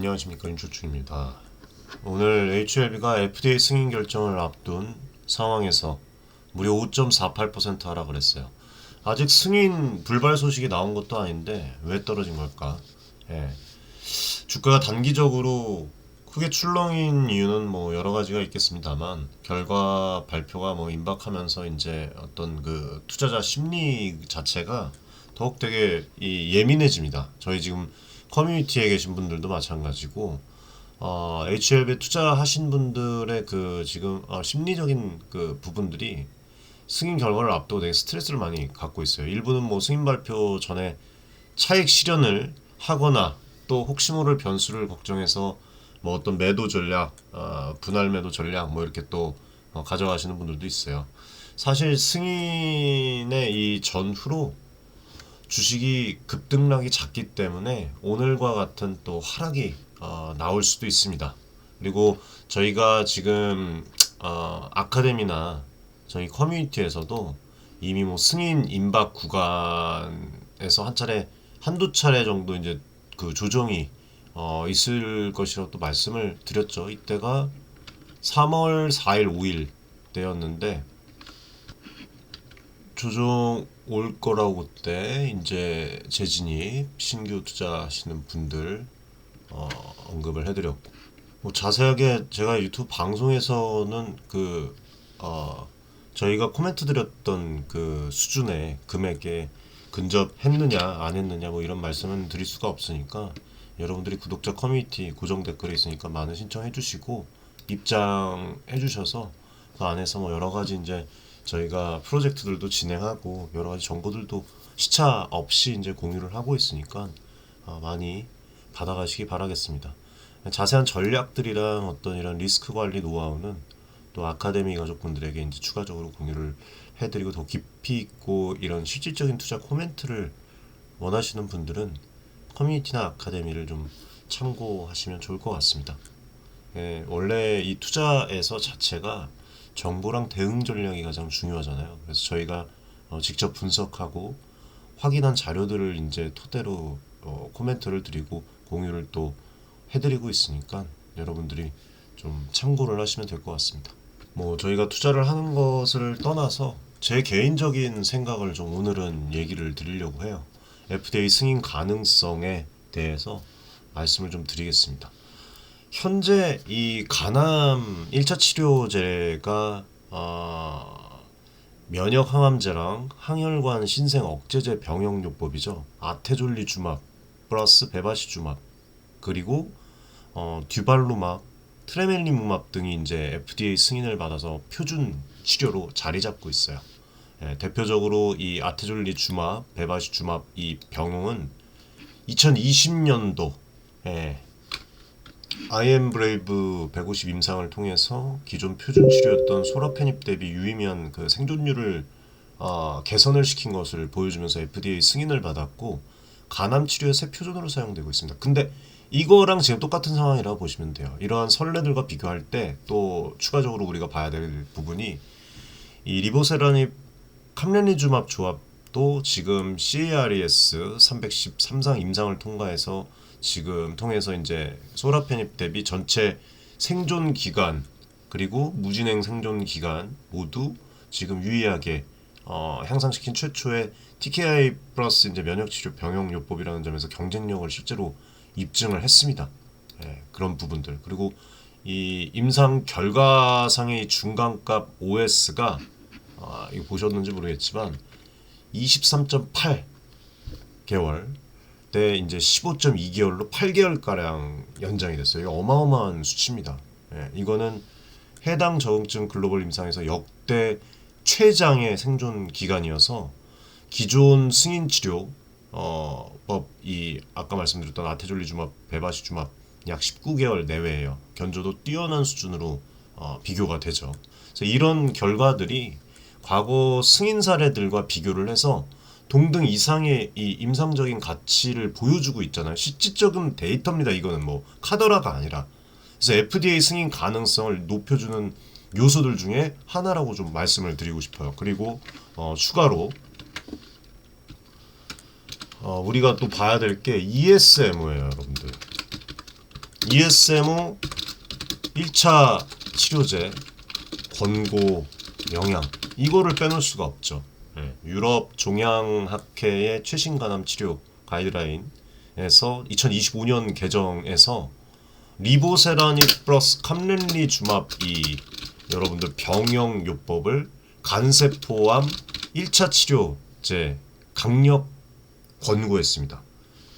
안녕하십니까, 윤초충입니다. 오늘 HLB가 FDA 승인 결정을 앞둔 상황에서 무려 5.48% 하락을 했어요. 아직 승인 불발 소식이 나온 것도 아닌데 왜 떨어진 걸까? 예. 주가가 단기적으로 크게 출렁인 이유는 뭐 여러 가지가 있겠습니다만, 결과 발표가 뭐 임박하면서 이제 어떤 그 투자자 심리 자체가 더욱 되게 예민해집니다. 저희 지금 커뮤니티에 계신 분들도 마찬가지고, HLB 투자하신 분들의 그 지금 심리적인 그 부분들이 승인 결과를 앞두고 되게 스트레스를 많이 갖고 있어요. 일부는 뭐 승인 발표 전에 차익 실현을 하거나, 또 혹시 모를 변수를 걱정해서 뭐 어떤 매도 전략, 분할 매도 전략 뭐 이렇게 또 가져가시는 분들도 있어요. 사실 승인의 이 전후로 주식이 급등락이 잦기 때문에 오늘과 같은 또 하락이 나올 수도 있습니다. 그리고 저희가 지금 아카데미나 저희 커뮤니티에서도 이미 뭐 승인 임박 구간에서 한두 차례 정도 이제 그 조정이 있을 것이라고 또 말씀을 드렸죠. 이때가 3월 4일, 5일 때였는데, 조정 올 거라고 그때 이제 재진입 신규 투자하시는 분들 언급을 해드렸고, 뭐 자세하게 제가 유튜브 방송에서는 저희가 코멘트 드렸던 그 수준의 금액에 근접했느냐 안 했느냐 뭐 이런 말씀은 드릴 수가 없으니까, 여러분들이 구독자 커뮤니티 고정 댓글에 있으니까 많은 신청해 주시고 입장해 주셔서 그 안에서 뭐 여러 가지 이제 저희가 프로젝트들도 진행하고 여러 가지 정보들도 시차 없이 이제 공유를 하고 있으니까 많이 받아가시기 바라겠습니다. 자세한 전략들이랑 어떤 이런 리스크 관리 노하우는 또 아카데미 가족분들에게 이제 추가적으로 공유를 해드리고, 더 깊이 있고 이런 실질적인 투자 코멘트를 원하시는 분들은 커뮤니티나 아카데미를 좀 참고하시면 좋을 것 같습니다. 예, 원래 이 투자에서 자체가 정보랑 대응 전략이 가장 중요하잖아요. 그래서 저희가 직접 분석하고 확인한 자료들을 이제 토대로 코멘트를 드리고 공유를 또 해드리고 있으니까 여러분들이 좀 참고를 하시면 될 것 같습니다. 뭐 저희가 투자를 하는 것을 떠나서 제 개인적인 생각을 좀 오늘은 얘기를 드리려고 해요. FDA 승인 가능성에 대해서 말씀을 좀 드리겠습니다. 현재 이 간암 1차 치료제가 면역 항암제랑 항혈관 신생 억제제 병용요법이죠. 아테졸리주맙 플러스 베바시주맙, 그리고 듀발루맙, 트레멜리무맙 등이 이제 FDA 승인을 받아서 표준 치료로 자리 잡고 있어요. 예, 대표적으로 이 아테졸리주맙, 베바시주맙 이 병용은 2020년도 아이엠 브레이브 150 임상을 통해서 기존 표준 치료였던 소라페닙 대비 유의미한 그 생존율을 개선을 시킨 것을 보여주면서 FDA 승인을 받았고, 간암 치료의 새 표준으로 사용되고 있습니다. 근데 이거랑 지금 똑같은 상황이라고 보시면 돼요. 이러한 선례들과 비교할 때 또 추가적으로 우리가 봐야 될 부분이, 이 리보세라닙 캄렌리주맙 조합도 지금 CARES 313상 임상을 통과해서 지금 통해서 이제 소라페닙 대비 전체 생존 기간 그리고 무진행 생존 기간 모두 지금 유의하게 향상시킨 최초의 TKI 플러스 이제 면역치료 병용요법이라는 점에서 경쟁력을 실제로 입증을 했습니다. 예, 그런 부분들, 그리고 이 임상 결과상의 중간값 OS가 이거 보셨는지 모르겠지만 23.8개월 때 이제 15.2개월로 8개월 가량 연장이 됐어요. 이거 어마어마한 수치입니다. 예, 이거는 해당 적응증 글로벌 임상에서 역대 최장의 생존 기간이어서 기존 승인 치료 법이 아까 말씀드렸던 아테졸리주맙, 베바시주맙 약 19개월 내외예요. 견조도 뛰어난 수준으로 비교가 되죠. 그래서 이런 결과들이 과거 승인 사례들과 비교를 해서 동등 이상의 이 임상적인 가치를 보여주고 있잖아요. 실질적인 데이터입니다. 이거는 뭐 카더라가 아니라. 그래서 FDA 승인 가능성을 높여주는 요소들 중에 하나라고 좀 말씀을 드리고 싶어요. 그리고 추가로 우리가 또 봐야 될 게 ESMO예요, 여러분들. ESMO 1차 치료제 권고 영양 이거를 빼놓을 수가 없죠. 유럽 종양학회의 최신 간암 치료 가이드라인에서 2025년 개정에서 리보세라닙 플러스 캄렌리주맙이 여러분들 병영요법을 간세포암 1차 치료제 강력 권고했습니다.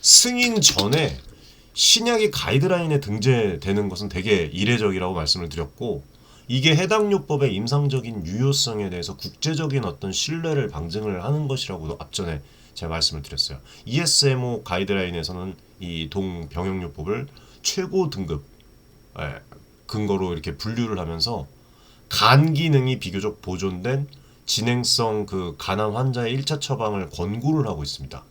승인 전에 신약이 가이드라인에 등재되는 것은 되게 이례적이라고 말씀을 드렸고, 이게 해당 요법의 임상적인 유효성에 대해서 국제적인 어떤 신뢰를 방증을 하는 것이라고도 앞전에 제가 말씀을 드렸어요. ESMO 가이드라인에서는 이 동병역요법을 최고 등급 근거로 이렇게 분류를 하면서 간 기능이 비교적 보존된 진행성 그 간암 환자의 1차 처방을 권고를 하고 있습니다.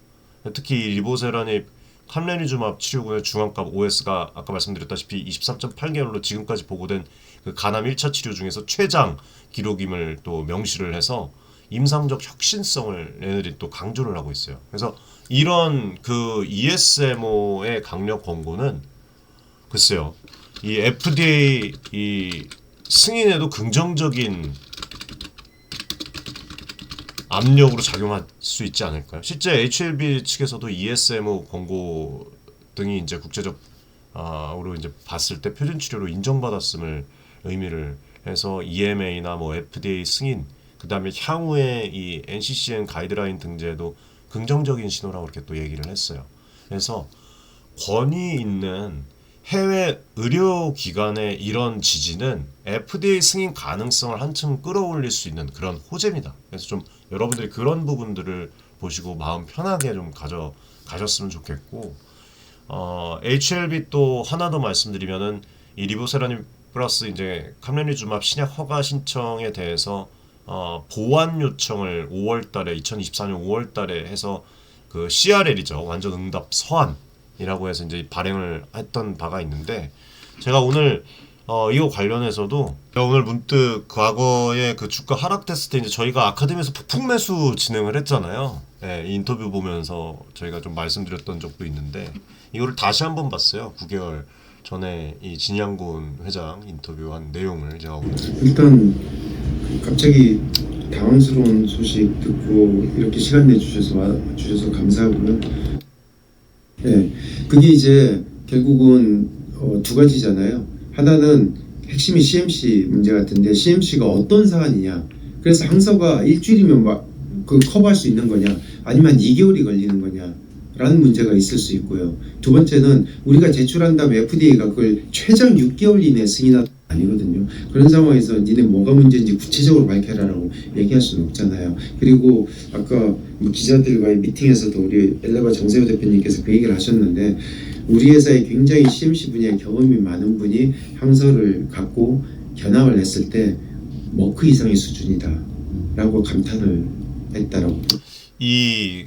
특히 리보세라닙 캄렌리주맙 치료군의 중앙값 OS가 아까 말씀드렸다시피 23.8개월로 지금까지 보고된 그 간암 1차 치료 중에서 최장 기록임을 또 명시를 해서 임상적 혁신성을 얘네들이 또 강조를 하고 있어요. 그래서 이런 그 ESMO의 강력 권고는 글쎄요, 이 FDA 이 승인에도 긍정적인 압력으로 작용할 수 있지 않을까요? 실제 HLB 측에서도 ESMO 권고 등이 이제 국제적으로 이제 봤을 때 표준 치료로 인정받았음을 의미를 해서 EMA나 뭐 FDA 승인, 그 다음에 향후에 이 NCCN 가이드라인 등재에도 긍정적인 신호라고 이렇게 또 얘기를 했어요. 그래서 권위 있는 해외 의료기관의 이런 지지는 FDA 승인 가능성을 한층 끌어올릴 수 있는 그런 호재입니다. 그래서 좀 여러분들이 그런 부분들을 보시고 마음 편하게 좀 가졌으면 좋겠고, HLB 또 하나 더 말씀드리면은 이 리보세라닙 플러스 이제 캄렌리주맙 신약 허가 신청에 대해서 보완 요청을 2024년 5월달에 해서 그 CRL이죠, 완전 응답 서한이라고 해서 이제 발행을 했던 바가 있는데, 제가 오늘 이거 관련해서도 제가 오늘 문득 과거에 그 주가 하락됐을 때 이제 저희가 아카데미에서 폭풍 매수 진행을 했잖아요. 이 인터뷰 보면서 저희가 좀 말씀드렸던 적도 있는데 이거를 다시 한번 봤어요. 9개월 전에 이 진양군 회장 인터뷰한 내용을 제가 오늘 일단 갑자기 당황스러운 소식 듣고 이렇게 시간 내주셔서 감사하고요. 네, 그게 이제 결국은 두 가지잖아요. 하나는 핵심이 CMC 문제 같은데 CMC가 어떤 사안이냐. 그래서 항소가 일주일이면 그 커버할 수 있는 거냐, 아니면 2개월이 걸리는 거냐 라는 문제가 있을 수 있고요. 두 번째는 우리가 제출한 다음에 FDA가 그걸 최장 6개월 이내에 승인하는 아니거든요. 그런 상황에서 니네 뭐가 문제인지 구체적으로 밝혀라라고 얘기할 수는 없잖아요. 그리고 아까 뭐 기자들과의 미팅에서도 우리 엘레바 정세호 대표님께서 그 얘기를 하셨는데, 우리 회사에 굉장히 CMC 분야에 경험이 많은 분이 항소를 갖고 견학을 했을 때 머크 이상의 수준이다 라고 감탄을 했다라고. 이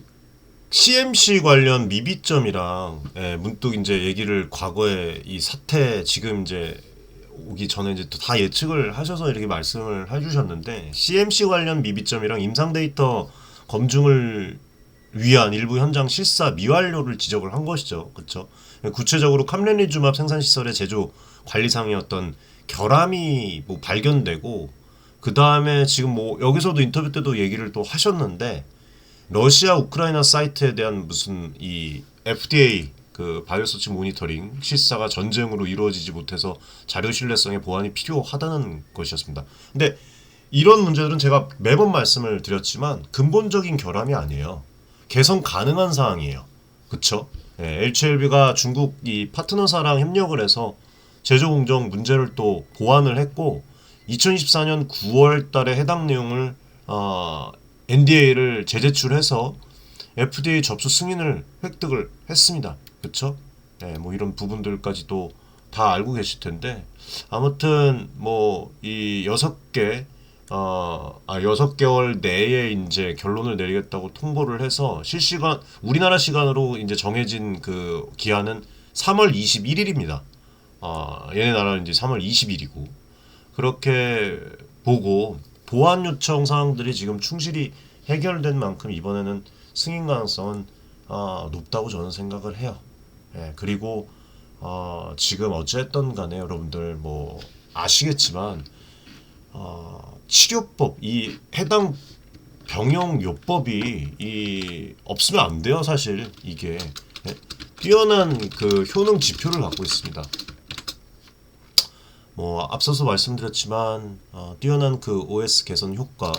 CMC 관련 미비점이랑 문득 이제 얘기를 과거에 이 사태 지금 이제 오기 전에 이제 또 다 예측을 하셔서 이렇게 말씀을 해주셨는데, CMC 관련 미비점이랑 임상 데이터 검증을 위한 일부 현장 실사 미완료를 지적을 한 것이죠. 그렇죠? 구체적으로 캄렌리주맙 생산 시설의 제조 관리상의 어떤 결함이 뭐 발견되고, 그 다음에 지금 뭐 여기서도 인터뷰 때도 얘기를 또 하셨는데, 러시아 우크라이나 사이트에 대한 무슨 이 FDA 그 바이오서치 모니터링 실사가 전쟁으로 이루어지지 못해서 자료 신뢰성의 보완이 필요하다는 것이었습니다. 근데 이런 문제들은 제가 매번 말씀을 드렸지만 근본적인 결함이 아니에요. 개선 가능한 사항이에요. 그쵸? HLB가 중국 이 파트너사랑 협력을 해서 제조 공정 문제를 또 보완을 했고, 2024년 9월 달에 해당 내용을 NDA를 재제출해서 FDA 접수 승인을 획득을 했습니다. 그쵸? 뭐 이런 부분들까지도 다 알고 계실 텐데, 아무튼 뭐 이 6개월 내에 이제 결론을 내리겠다고 통보를 해서 실시간 우리나라 시간으로 이제 정해진 그 기한은 3월 21일입니다. 얘네 나라는 이제 3월 20일이고, 그렇게 보고 보완 요청 사항들이 지금 충실히 해결된 만큼 이번에는 승인 가능성은 높다고 저는 생각을 해요. 그리고 지금 어쨌든 간에 여러분들 뭐 아시겠지만 치료법, 이 해당 병용 요법이 없으면 안 돼요. 사실 이게 뛰어난 그 효능 지표를 갖고 있습니다. 뭐 앞서서 말씀드렸지만 뛰어난 그 OS 개선 효과,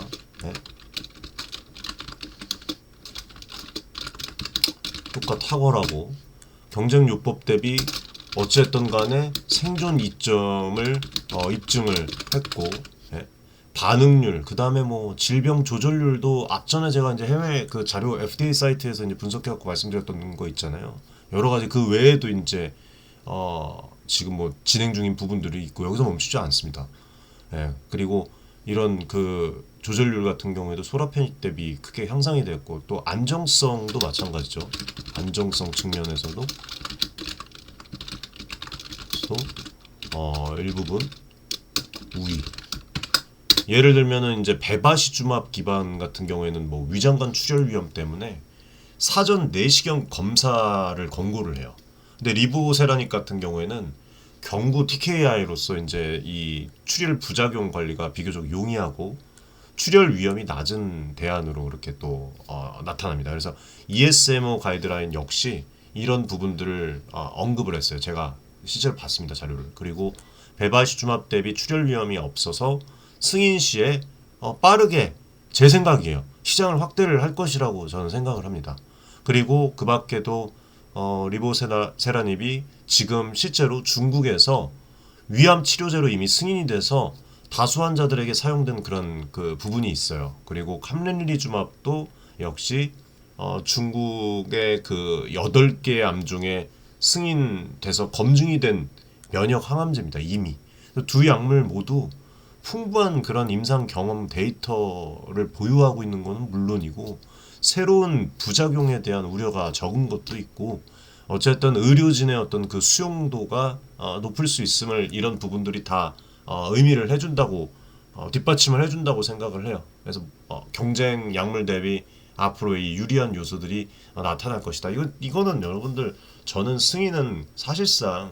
효과 탁월하고 경쟁 요법 대비 어쨌든 간에 생존 이점을 입증을 했고, 반응률, 그 다음에 뭐 질병 조절률도 앞전에 제가 이제 해외 그 자료 FDA 사이트에서 이제 분석해갖고 말씀드렸던 거 있잖아요. 여러 가지 그 외에도 이제 지금 뭐 진행 중인 부분들이 있고 여기서 멈추지 않습니다. 그리고 이런 그 조절률 같은 경우에도 소라 편입 대비 크게 향상이 됐고, 또 안정성도 마찬가지죠. 안정성 측면에서도 일부분 우위. 예를 들면은 이제 배바시주맙 기반 같은 경우에는 뭐 위장관 출혈 위험 때문에 사전 내시경 검사를 권고를 해요. 근데 리보세라닉 같은 경우에는 경구 TKI로서 이제 이 출혈 부작용 관리가 비교적 용이하고 출혈 위험이 낮은 대안으로 이렇게 또 나타납니다. 그래서 ESMO 가이드라인 역시 이런 부분들을 언급을 했어요. 제가 실제로 봤습니다, 자료를. 그리고 배바시주맙 대비 출혈 위험이 없어서 승인 시에 빠르게, 제 생각이에요, 시장을 확대를 할 것이라고 저는 생각을 합니다. 그리고 그 밖에도 리보세라닙이 지금 실제로 중국에서 위암 치료제로 이미 승인이 돼서 다수 환자들에게 사용된 그런 그 부분이 있어요. 그리고 캄렌리주맙도 역시 중국의 그 8개의 암 중에 승인돼서 검증이 된 면역 항암제입니다. 이미. 두 약물 모두 풍부한 그런 임상 경험 데이터를 보유하고 있는 것은 물론이고, 새로운 부작용에 대한 우려가 적은 것도 있고, 어쨌든 의료진의 어떤 그 수용도가 높을 수 있음을 이런 부분들이 다 의미를 해준다고, 뒷받침을 해준다고 생각을 해요. 그래서 경쟁 약물 대비 앞으로 이 유리한 요소들이 나타날 것이다. 이거는 여러분들, 저는 승인은 사실상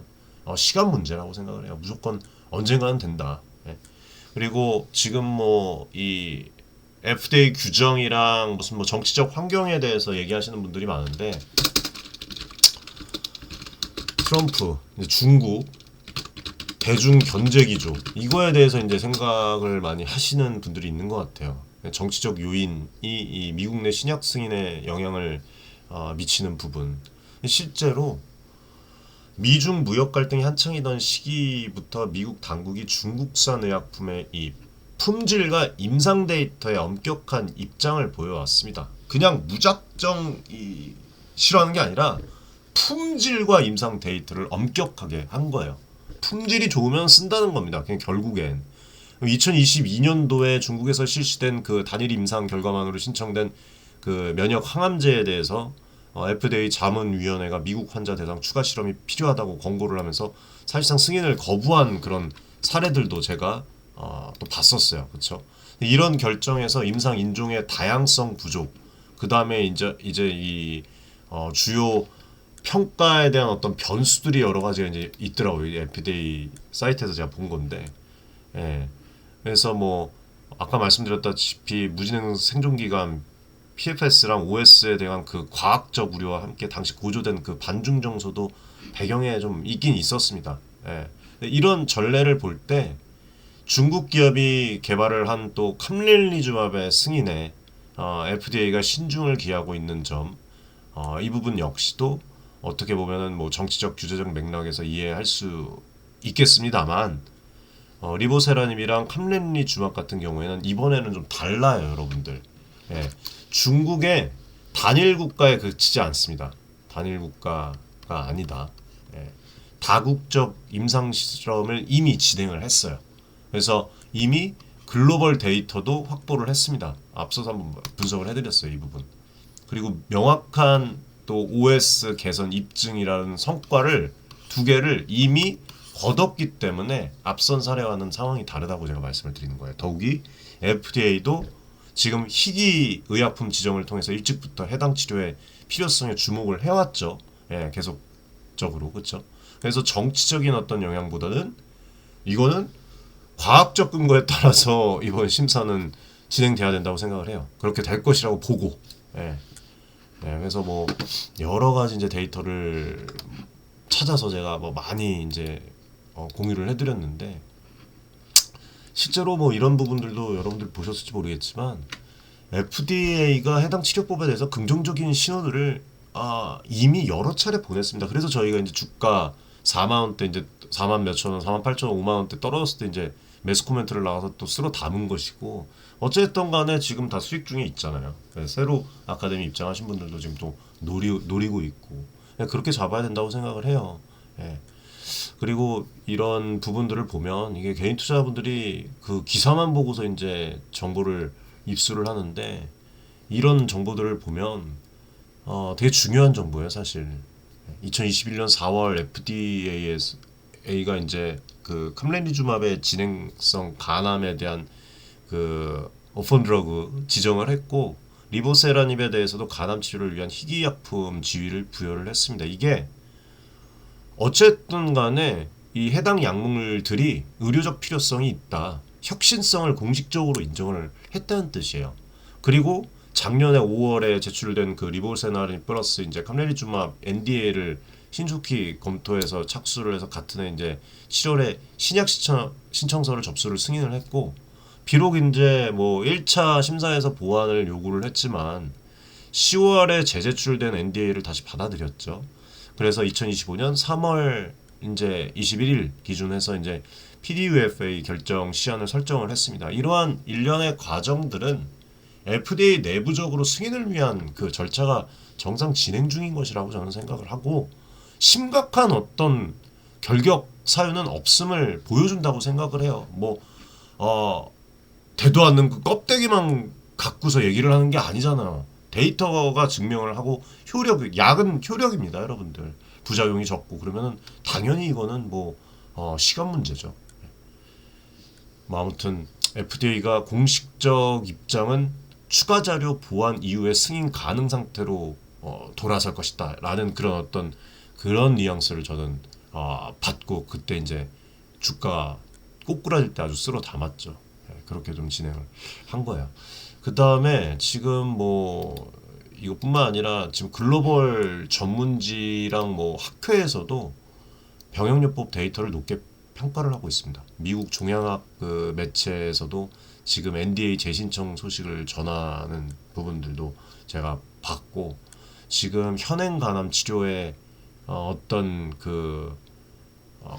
시간 문제라고 생각을 해요. 무조건 언젠가는 된다. 그리고 지금 뭐 이 FDA 규정이랑 무슨 뭐 정치적 환경에 대해서 얘기하시는 분들이 많은데, 트럼프, 중국 대중 견제 기조, 이거에 대해서 이제 생각을 많이 하시는 분들이 있는 것 같아요. 정치적 요인이 이 미국 내 신약 승인에 영향을 미치는 부분. 실제로 미중 무역 갈등이 한창이던 시기부터 미국 당국이 중국산 의약품의 이 품질과 임상 데이터에 엄격한 입장을 보여왔습니다. 그냥 무작정 싫어하는 게 아니라 품질과 임상 데이터를 엄격하게 한 거예요. 품질이 좋으면 쓴다는 겁니다. 그냥 결국엔 2022년도에 중국에서 실시된 그 단일 임상 결과만으로 신청된 그 면역 항암제에 대해서 FDA 자문위원회가 미국 환자 대상 추가 실험이 필요하다고 권고를 하면서 사실상 승인을 거부한 그런 사례들도 제가 또 봤었어요. 그렇죠? 이런 결정에서 임상 인종의 다양성 부족, 그 다음에 이제 이 주요 평가에 대한 어떤 변수들이 여러 가지가 이제 있더라고요. FDA 사이트에서 제가 본 건데, 그래서 뭐 아까 말씀드렸다시피 무진행 생존 기간 PFS랑 OS에 대한 그 과학적 우려와 함께 당시 고조된 그 반중 정서도 배경에 좀 있긴 있었습니다. 이런 전례를 볼 때 중국 기업이 개발을 한 또 캄렌리주맙의 승인에 FDA가 신중을 기하고 있는 점, 이 부분 역시도 어떻게 보면은 뭐 정치적 규제적 맥락에서 이해할 수 있겠습니다만, 리보세라닙이랑 캄렌리주맙 같은 경우에는 이번에는 좀 달라요, 여러분들. 중국의 단일 국가에 그치지 않습니다. 단일 국가가 아니다. 다국적 임상 실험을 이미 진행을 했어요. 그래서 이미 글로벌 데이터도 확보를 했습니다. 앞서서 한번 분석을 해드렸어요, 이 부분. 그리고 명확한 또 OS 개선 입증이라는 성과를 두 개를 이미 거뒀기 때문에 앞선 사례와는 상황이 다르다고 제가 말씀을 드리는 거예요. 더욱이 FDA도 지금 희귀 의약품 지정을 통해서 일찍부터 해당 치료의 필요성에 주목을 해왔죠. 계속적으로. 그렇죠? 그래서 정치적인 어떤 영향보다는 이거는 과학적 근거에 따라서 이번 심사는 진행돼야 된다고 생각을 해요. 그렇게 될 것이라고 보고. 예. 네, 그래서 뭐 여러 가지 이제 데이터를 찾아서 제가 뭐 많이 이제 공유를 해드렸는데 실제로 뭐 이런 부분들도 여러분들 보셨을지 모르겠지만 FDA가 해당 치료법에 대해서 긍정적인 신호들을 이미 여러 차례 보냈습니다. 그래서 저희가 이제 주가 4만 원대 이제 4만 몇천 원, 4만 8천 원, 5만 원대 떨어졌을 때 이제 매수 코멘트를 나와서 또 쓸어 담은 것이고 어쨌든 간에 지금 다 수익 중에 있잖아요. 새로 아카데미 입장하신 분들도 지금 또 노리고 있고 그렇게 잡아야 된다고 생각을 해요. 예. 그리고 이런 부분들을 보면 이게 개인 투자분들이 그 기사만 보고서 이제 정보를 입수를 하는데 이런 정보들을 보면 되게 중요한 정보예요, 사실. 2021년 4월 FDA가 이제 그 캄렌리주맙의 진행성 간암에 대한 그 오펀 드러그 지정을 했고 리보세라닙에 대해서도 간암 치료를 위한 희귀약품 지위를 부여를 했습니다. 이게 어쨌든 간에 이 해당 약물들이 의료적 필요성이 있다. 혁신성을 공식적으로 인정을 했다는 뜻이에요. 그리고 작년에 5월에 제출된 그 리보세라닙 플러스 이제 캄렌리주맙 NDA를 신속히 검토해서 착수를 해서 같은 해 이제 7월에 신약 신청서를 접수를 승인을 했고 비록 이제 뭐 1차 심사에서 보완을 요구를 했지만 10월에 재제출된 NDA를 다시 받아들였죠. 그래서 2025년 3월 이제 21일 기준해서 이제 PDUFA 결정 시한을 설정을 했습니다. 이러한 일련의 과정들은 FDA 내부적으로 승인을 위한 그 절차가 정상 진행 중인 것이라고 저는 생각을 하고 심각한 어떤 결격 사유는 없음을 보여준다고 생각을 해요. 뭐 되도 않는 그 껍데기만 갖고서 얘기를 하는 게 아니잖아요. 데이터가 증명을 하고 약은 효력입니다, 여러분들. 부작용이 적고 그러면은 당연히 이거는 뭐 시간 문제죠. 뭐 아무튼 FDA가 공식적 입장은 추가 자료 보완 이후에 승인 가능 상태로 돌아설 것이다라는 그런 뉘앙스를 저는 받고 그때 이제 주가 꼬꾸라질 때 아주 쓸어 담았죠. 그렇게 좀 진행을 한 거예요. 그 다음에 지금 뭐 이것뿐만 아니라 지금 글로벌 전문지랑 뭐 학회에서도 병역요법 데이터를 높게 평가를 하고 있습니다. 미국 종양학 그 매체에서도 지금 NDA 재신청 소식을 전하는 부분들도 제가 봤고 지금 현행 간암 치료에 어떤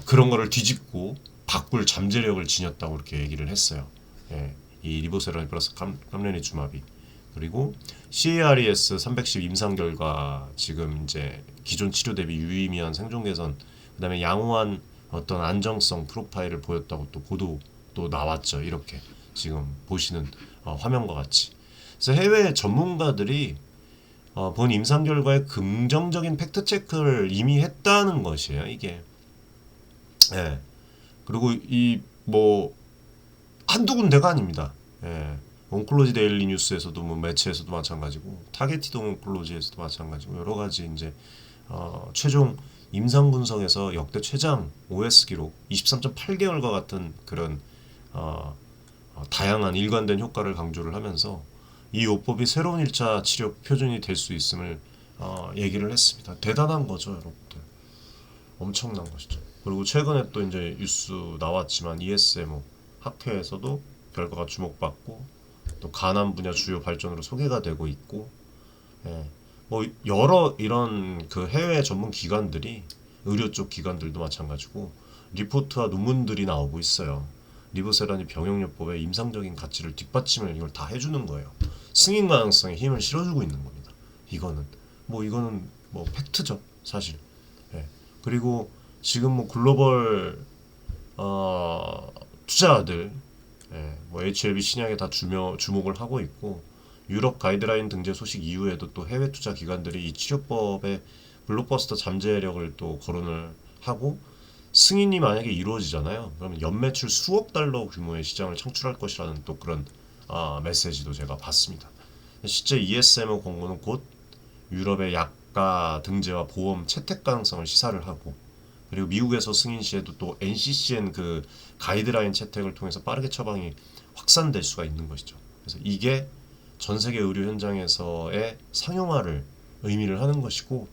그런 거를 뒤집고 바꿀 잠재력을 지녔다고 이렇게 얘기를 했어요. 예, 이 리보세라닙 플러스 캄렌리주맙이 그리고 CARES 310 임상 결과 지금 이제 기존 치료 대비 유의미한 생존 개선 그다음에 양호한 어떤 안정성 프로파일을 보였다고 또 보도도 나왔죠. 이렇게 지금 보시는 화면과 같이. 그래서 해외 전문가들이 본 임상 결과에 긍정적인 팩트 체크를 이미 했다는 것이에요. 이게. 예. 그리고 이 뭐 한두 군데가 아닙니다. 예. 온클로지 데일리 뉴스에서도 뭐 매체에서도 마찬가지고 타겟티드 온클로지에서도 마찬가지고 여러 가지 이제 최종 임상 분석에서 역대 최장 OS 기록 23.8개월과 같은 그런 다양한 일관된 효과를 강조를 하면서 이 요법이 새로운 1차 치료 표준이 될 수 있음을 얘기를 했습니다. 대단한 거죠, 여러분들. 엄청난 것이죠. 그리고 최근에 또 이제 뉴스 나왔지만 ESMO 학회에서도 결과가 주목받고 또 간암 분야 주요 발전으로 소개가 되고 있고, 뭐 여러 이런 그 해외 전문 기관들이 의료 쪽 기관들도 마찬가지고 리포트와 논문들이 나오고 있어요. 리보세라닙 병역요법의 임상적인 가치를 뒷받침을 이걸 다 해주는 거예요. 승인 가능성에 힘을 실어주고 있는 겁니다. 이거는 뭐 팩트죠, 사실. 그리고 지금 뭐 글로벌 투자들 뭐 HLB 신약에 다 주목을 하고 있고 유럽 가이드라인 등재 소식 이후에도 또 해외 투자 기관들이 이 치료법의 블록버스터 잠재력을 또 거론을 하고 승인이 만약에 이루어지잖아요. 그러면 연매출 수억 달러 규모의 시장을 창출할 것이라는 또 그런 메시지도 제가 봤습니다. 실제 ESMO 공고는 곧 유럽의 약가 등재와 보험 채택 가능성을 시사를 하고 그리고 미국에서 승인 시에도 또 NCCN 그 가이드라인 채택을 통해서 빠르게 처방이 확산될 수가 있는 것이죠. 그래서 이게 전 세계 의료 현장에서의 상용화를 의미를 하는 것이고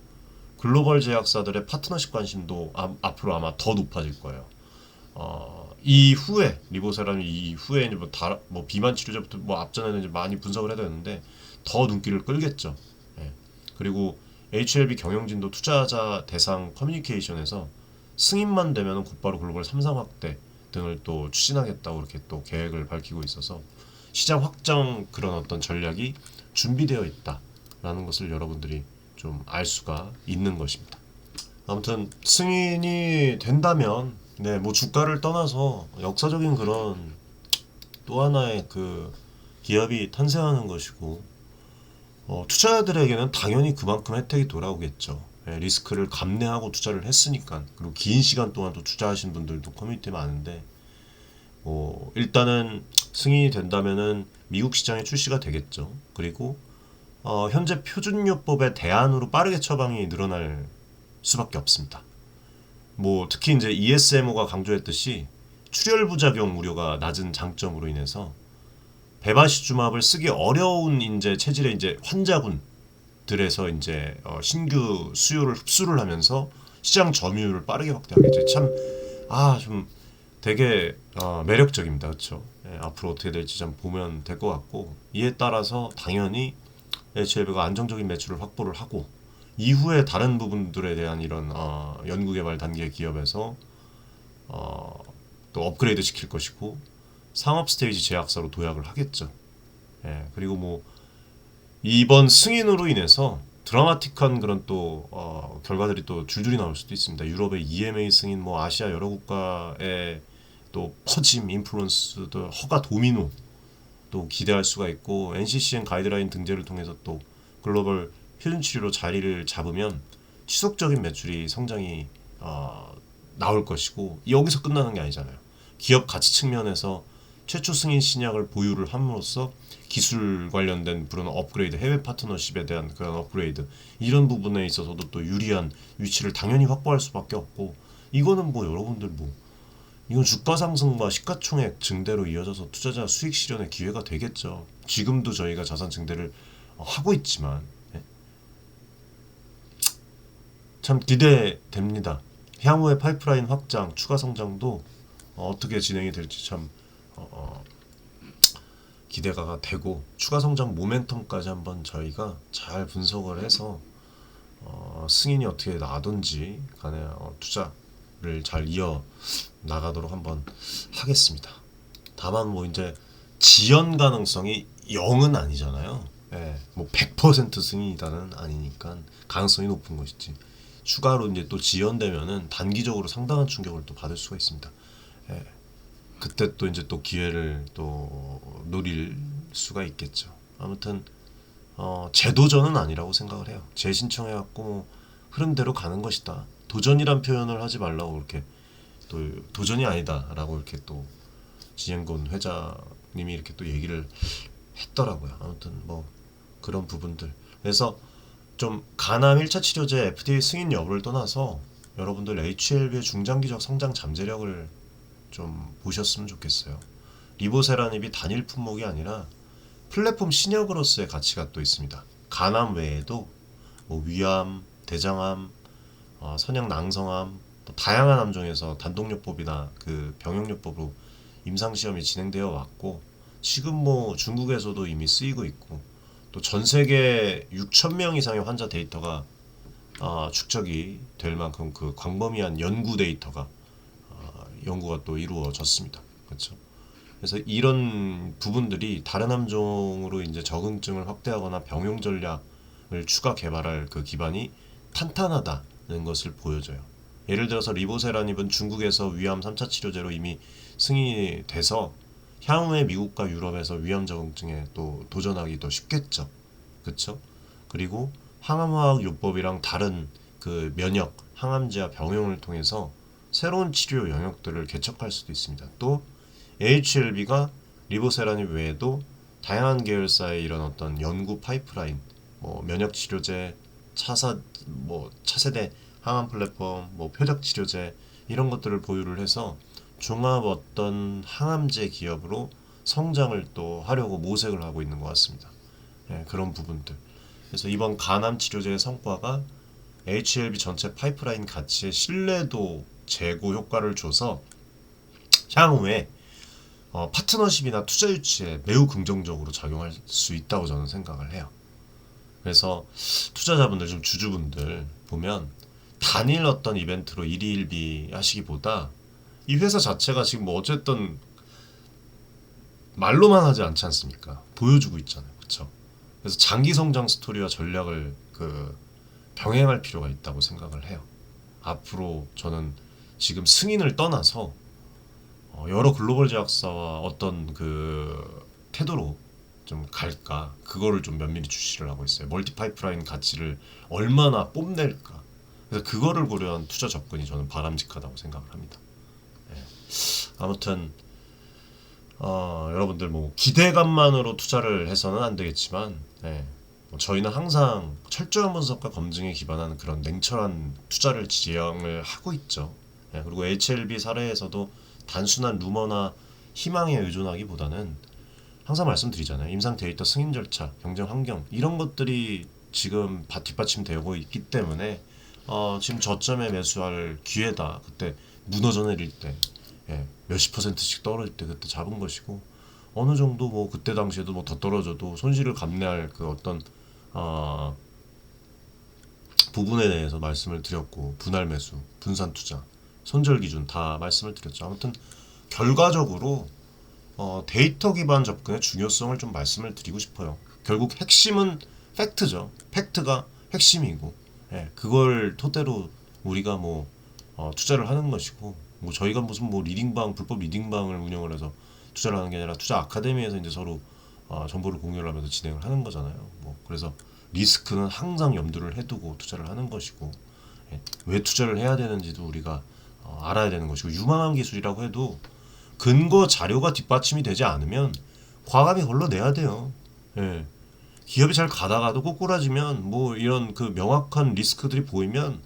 글로벌 제약사들의 파트너십 관심도 앞으로 아마 더 높아질 거예요. 이후에 리보세라는 이후에 이제 뭐 비만 치료제부터 뭐 앞전에는 이제 많이 분석을 해야 되는데 더 눈길을 끌겠죠. 예. 그리고 HLB 경영진도 투자자 대상 커뮤니케이션에서 승인만 되면 곧바로 글로벌 3상 확대 등을 또 추진하겠다고 이렇게 또 계획을 밝히고 있어서 시장 확장 그런 어떤 전략이 준비되어 있다라는 것을 여러분들이 좀 알 수가 있는 것입니다. 아무튼 승인이 된다면 뭐 주가를 떠나서 역사적인 그런 또 하나의 그 기업이 탄생하는 것이고 투자자들에게는 당연히 그만큼 혜택이 돌아오겠죠. 리스크를 감내하고 투자를 했으니까. 그리고 긴 시간 동안 또 투자하신 분들도 커뮤니티에 많은데 일단은 승인이 된다면은 미국 시장에 출시가 되겠죠. 그리고 현재 표준요법의 대안으로 빠르게 처방이 늘어날 수밖에 없습니다. 특히 이제 ESMO가 강조했듯이 출혈 부작용 우려가 낮은 장점으로 인해서 베바시주맙을 쓰기 어려운 이제 체질의 이제 환자분들에서 이제 신규 수요를 흡수를 하면서 시장 점유율을 빠르게 확대하겠죠. 참 좀 되게 매력적입니다. 그렇죠? 앞으로 어떻게 될지 좀 보면 될 것 같고 이에 따라서 당연히 HLB가 안정적인 매출을 확보를 하고 이후에 다른 부분들에 대한 이런 연구개발 단계 기업에서 또 업그레이드 시킬 것이고 상업 스테이지 제약사로 도약을 하겠죠. 그리고 이번 승인으로 인해서 드라마틱한 그런 또 결과들이 또 줄줄이 나올 수도 있습니다. 유럽의 EMA 승인, 아시아 여러 국가의 또 퍼짐, 인플루언스도 허가 도미노 또 기대할 수가 있고 NCCN 가이드라인 등재를 통해서 또 글로벌 표준 치료로 자리를 잡으면 지속적인 매출이 성장이 나올 것이고 여기서 끝나는 게 아니잖아요. 기업 가치 측면에서 최초 승인 신약을 보유를 함으로써 기술 관련된 그런 업그레이드, 해외 파트너십에 대한 그런 업그레이드 이런 부분에 있어서도 또 유리한 위치를 당연히 확보할 수밖에 없고 이거는 여러분들 이건 주가 상승과 시가총액 증대로 이어져서 투자자 수익 실현의 기회가 되겠죠. 지금도 저희가 자산 증대를 하고 있지만 참 기대됩니다. 향후의 파이프라인 확장, 추가 성장도 어떻게 진행이 될지 참 기대가 되고 추가 성장 모멘텀까지 한번 저희가 잘 분석을 해서 승인이 어떻게 나든지 간에 투자를 잘 이어 나가도록 한번 하겠습니다. 다만 이제 지연 가능성이 0은 아니잖아요. 100% 승인이다는 아니니까 가능성이 높은 것이지. 추가로 이제 또 지연되면은 단기적으로 상당한 충격을 또 받을 수가 있습니다. 그때 또 이제 또 기회를 또 노릴 수가 있겠죠. 아무튼 재도전은 아니라고 생각을 해요. 재신청해갖고 흐름대로 가는 것이다. 도전이란 표현을 하지 말라고 이렇게 또 도전이 아니다라고 이렇게 또 진행곤 회장님이 이렇게 또 얘기를 했더라고요. 아무튼 그런 부분들. 그래서 좀 간암 1차 치료제 FDA 승인 여부를 떠나서 여러분들 HLB의 중장기적 성장 잠재력을 좀 보셨으면 좋겠어요. 리보세라닙이 단일 품목이 아니라 플랫폼 신약으로서의 가치가 또 있습니다. 간암 외에도 위암, 대장암, 선형 낭성암, 다양한 암종에서 단독요법이나 그 병용요법으로 임상시험이 진행되어 왔고 지금 중국에서도 이미 쓰이고 있고 또 전 세계 6,000명 이상의 환자 데이터가 축적이 될 만큼 그 광범위한 연구 데이터가 연구가 또 이루어졌습니다. 그렇죠? 그래서 이런 부분들이 다른 함종으로 이제 적응증을 확대하거나 병용 전략을 추가 개발할 그 기반이 탄탄하다는 것을 보여줘요. 예를 들어서 리보세라닙은 중국에서 위암 3차 치료제로 이미 승인이 돼서 향후에 미국과 유럽에서 위암 적응증에 또 도전하기 더 쉽겠죠. 그렇죠? 그리고 항암화학 요법이랑 다른 그 면역, 항암제와 병용을 통해서 새로운 치료 영역들을 개척할 수도 있습니다. 또 HLB가 리보세라닙 외에도 다양한 계열사의 이런 어떤 연구 파이프라인, 면역 치료제, 차세대 항암 플랫폼, 뭐 표적 치료제 이런 것들을 보유를 해서 종합 어떤 항암제 기업으로 성장을 또 하려고 모색을 하고 있는 것 같습니다. 예, 그런 부분들. 그래서 이번 간암 치료제의 성과가 HLB 전체 파이프라인 가치의 신뢰도 제고 효과를 줘서 향후에 파트너십이나 투자 유치에 매우 긍정적으로 작용할 수 있다고 저는 생각을 해요. 그래서 투자자분들, 좀 주주분들 보면 단일 어떤 이벤트로 일희일비 하시기보다 이 회사 자체가 지금 뭐 어쨌든 말로만 하지 않지 않습니까? 보여주고 있잖아요. 그렇죠? 그래서 장기 성장 스토리와 전략을 병행할 필요가 있다고 생각을 해요. 앞으로 저는 지금 승인을 떠나서 여러 글로벌 제약사와 어떤 태도로 좀 갈까, 그거를 좀 면밀히 주시를 하고 있어요. 멀티 파이프라인 가치를 얼마나 뽐낼까. 그래서 그거를 고려한 투자 접근이 저는 바람직하다고 생각을 합니다. 예. 아무튼 여러분들 뭐 기대감만으로 투자를 해서는 안 되겠지만, 예. 저희는 항상 철저한 분석과 검증에 기반한 그런 냉철한 투자를 지향을 하고 있죠. 예. 그리고 HLB 사례에서도 단순한 루머나 희망에 의존하기보다는 항상 말씀드리잖아요. 임상 데이터 승인 절차, 경쟁 환경 이런 것들이 지금 뒷받침되고 있기 때문에 지금 저점에 매수할 기회다. 그때 무너져 내릴 때 몇십 %씩 떨어질 때 그때 잡은 것이고, 어느 정도 뭐 그때 당시에도 뭐 더 떨어져도 손실을 감내할 그 어떤 부분에 대해서 말씀을 드렸고, 분할 매수, 분산 투자, 손절 기준 다 말씀을 드렸죠. 아무튼 결과적으로 데이터 기반 접근의 중요성을 좀 말씀을 드리고 싶어요. 결국 핵심은 팩트죠. 팩트가 핵심이고, 그걸 토대로 우리가 뭐 투자를 하는 것이고, 뭐 저희가 무슨 뭐 리딩방, 불법 리딩방을 운영을 해서 투자를 하는 게 아니라 투자 아카데미에서 이제 서로 정보를 공유를 하면서 진행을 하는 거잖아요. 뭐 그래서 리스크는 항상 염두를 해두고 투자를 하는 것이고, 왜 투자를 해야 되는지도 우리가 알아야 되는 것이고, 유망한 기술이라고 해도 근거 자료가 뒷받침이 되지 않으면 과감히 걸러내야 돼요. 예. 기업이 잘 가다가도 꼬꾸라지면 뭐 이런 명확한 리스크들이 보이면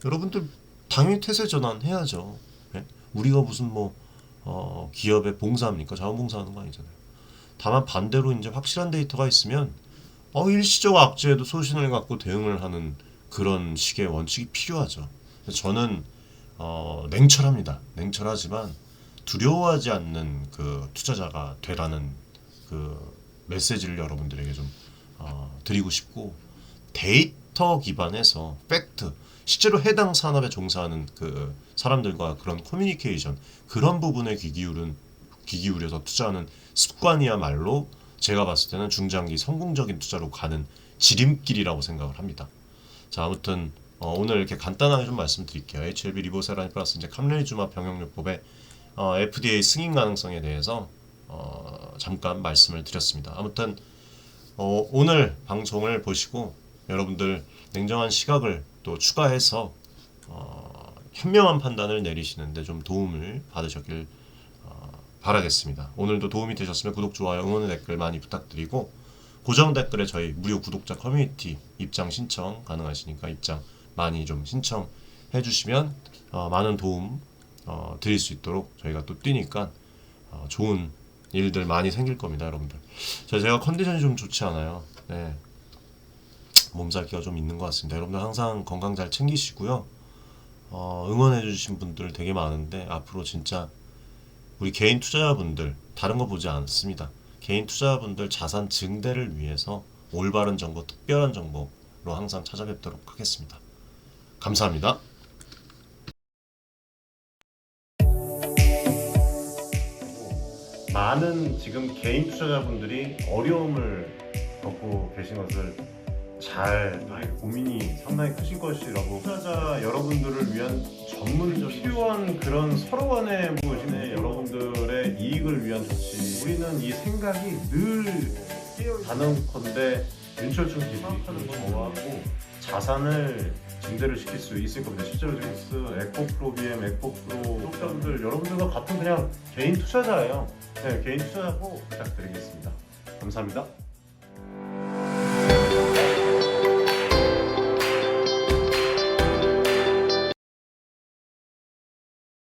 여러분들 당연히 태세 전환해야죠. 예? 우리가 무슨 뭐 기업에 봉사합니까? 자원봉사하는 거 아니잖아요. 다만 반대로 이제 확실한 데이터가 있으면 일시적 악재에도 소신을 갖고 대응을 하는 그런 식의 원칙이 필요하죠. 그래서 저는 냉철합니다. 냉철하지만 두려워하지 않는 투자자가 되라는 메시지를 여러분들에게 좀 드리고 싶고, 데이터 기반에서 팩트, 실제로 해당 산업에 종사하는 사람들과 그런 커뮤니케이션, 그런 부분에 귀 기울여서 투자하는 습관이야말로 제가 봤을 때는 중장기 성공적인 투자로 가는 지름길이라고 생각을 합니다. 자, 아무튼 오늘 이렇게 간단하게 좀 말씀드릴게요. HLB 리보세라닌 플러스 이제 캄레이주마 병역요법의 FDA 승인 가능성에 대해서 잠깐 말씀을 드렸습니다. 아무튼 오늘 방송을 보시고 여러분들 냉정한 시각을 또 추가해서 현명한 판단을 내리시는데 좀 도움을 받으셨길 바라겠습니다. 오늘도 도움이 되셨으면 구독, 좋아요, 응원의 댓글 많이 부탁드리고, 고정 댓글에 저희 무료 구독자 커뮤니티 입장 신청 가능하시니까 입장 많이 좀 신청해 주시면 많은 도움 드릴 수 있도록 저희가 또 뛰니까 좋은 일들 많이 생길 겁니다, 여러분들. 제가 컨디션이 좀 좋지 않아요. 네. 몸살기가 좀 있는 것 같습니다. 여러분들 항상 건강 잘 챙기시고요. 응원해 주신 분들 되게 많은데 앞으로 진짜 우리 개인 투자자분들 다른 거 보지 않습니다. 개인 투자자분들 자산 증대를 위해서 올바른 정보, 특별한 정보로 항상 찾아뵙도록 하겠습니다. 감사합니다. 많은 지금 개인 투자자분들이 어려움을 겪고 계신 것을 잘 고민이 상당히 크실 것이라고, 투자자 여러분들을 위한 전문적인 필요한 그런 서로 간의 여러분들의 이익을 위한 조치, 우리는 이 생각이 늘 단언컨대 윤철중 기술이 좋아하고 자산을 증대를 시킬 수 있을 겁니다. 실제로 지금 에코프로 BM, 에코프로 구독자분들 여러분들과 같은 그냥 개인 투자자예요. 네, 개인 투자자고 부탁드리겠습니다. 감사합니다.